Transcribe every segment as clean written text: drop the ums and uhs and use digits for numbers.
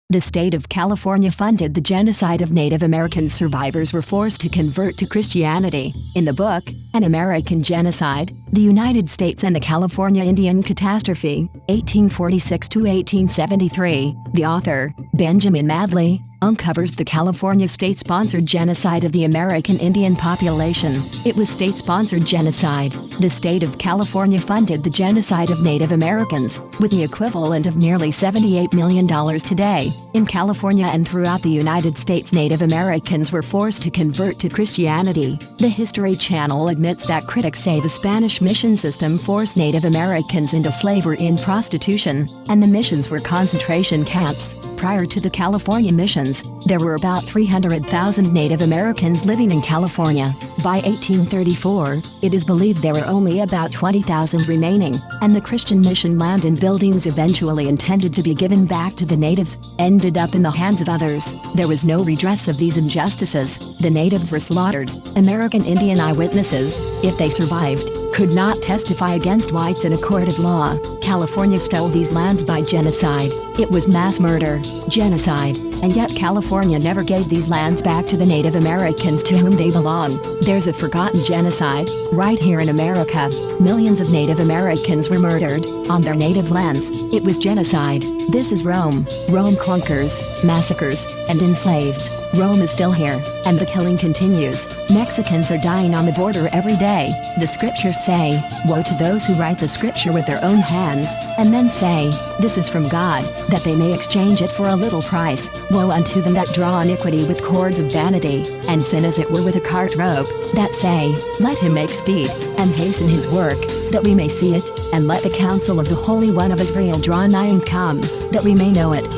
The state of California funded the genocide of Native American survivors were forced to convert to Christianity. In the book, An American Genocide, the United States and the California Indian Catastrophe, 1846 to 1873, the author, Benjamin Madley, uncovers the California state-sponsored genocide of the American Indian population. It was state-sponsored genocide. The state of California funded the genocide of Native Americans, with the equivalent of nearly $78 million today. In California and throughout the United States, Native Americans were forced to convert to Christianity. The History Channel admits that critics say the Spanish mission system forced Native Americans into slavery and prostitution, and the missions were concentration camps. Prior to the California missions, there were about 300,000 Native Americans living in California. By 1834, it is believed there were only about 20,000 remaining, and the Christian mission land and buildings eventually intended to be given back to the natives ended up in the hands of others. There was no redress of these injustices. The natives were slaughtered. American Indian eyewitnesses, if they survived, could not testify against whites in a court of law. California stole these lands by genocide. It was mass murder, genocide, and yet California never gave these lands back to the Native Americans to whom they belong. There's a forgotten genocide, right here in America. Millions of Native Americans were murdered, on their native lands. It was genocide. This is Rome. Rome conquers, massacres, and enslaves. Rome is still here, and the killing continues. Mexicans are dying on the border every day. The scriptures say, woe to those who write the scripture with their own hands, and then say, this is from God, that they may exchange it for a little price. Woe unto them that draw iniquity with cords of vanity, and sin as it were with a cart rope, that say, let him make speed, and hasten his work, that we may see it, and let the counsel of the Holy One of Israel draw nigh and come, that we may know it.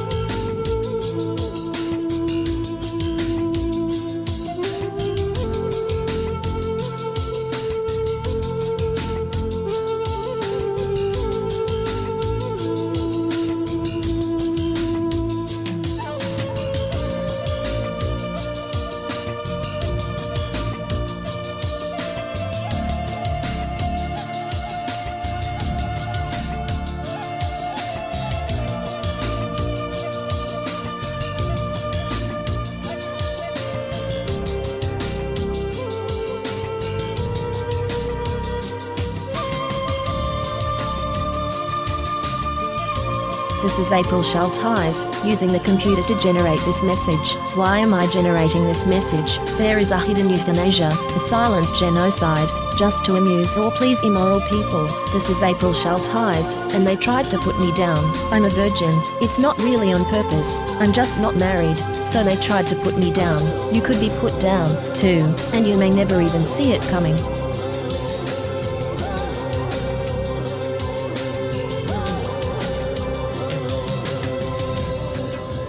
This is April Schulthies, using the computer to generate this message. Why am I generating this message? There is a hidden euthanasia, a silent genocide, just to amuse or please immoral people. This is April Schulthies, and they tried to put me down. I'm a virgin. It's not really on purpose. I'm just not married, so they tried to put me down. You could be put down, too, and you may never even see it coming.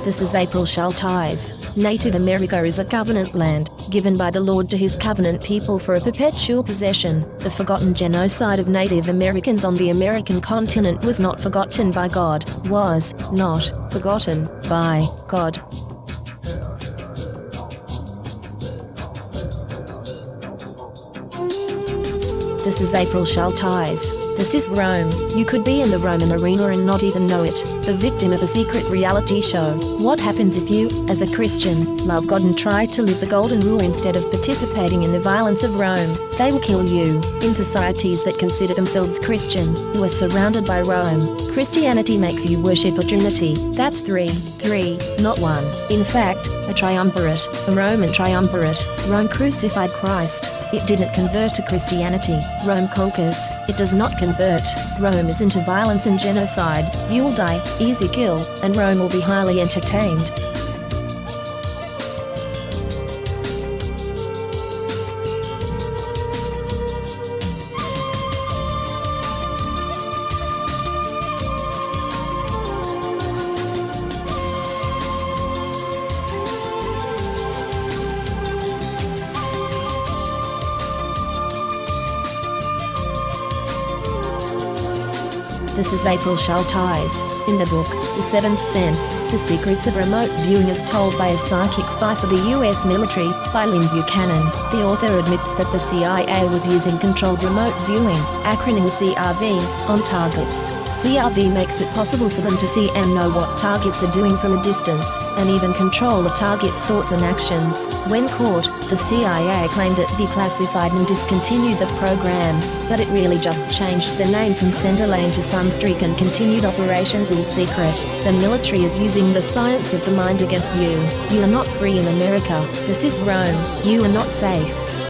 This is April Schulthies. Native America is a covenant land, given by the Lord to his covenant people for a perpetual possession. The forgotten genocide of Native Americans on the American continent was not forgotten by God, was not forgotten by God. This is April Schulthies. This is Rome. You could be in the Roman arena and not even know it, the victim of a secret reality show. What happens if you, as a Christian, love God and try to live the golden rule instead of participating in the violence of Rome? They will kill you. In societies that consider themselves Christian, who are surrounded by Rome, Christianity makes you worship a trinity. That's three, not one. In fact, a triumvirate, a Roman triumvirate. Rome crucified Christ. It didn't convert to Christianity. Rome conquers. It does not convert. Rome is into violence and genocide. You'll die, easy kill, and Rome will be highly entertained. This is April Schulthies. In the book, The Seventh Sense, The Secrets of Remote Viewing as Told by a Psychic Spy for the U.S. Military, by Lynn Buchanan, the author admits that the CIA was using controlled remote viewing, acronym CRV, on targets. CRV makes it possible for them to see and know what targets are doing from a distance, and even control a target's thoughts and actions. When caught, the CIA claimed it declassified and discontinued the program, but it really just changed the name from Centerlane to Sunstreak and continued operations in secret. The military is using the science of the mind against you. You are not free in America. This is Rome. You are not safe.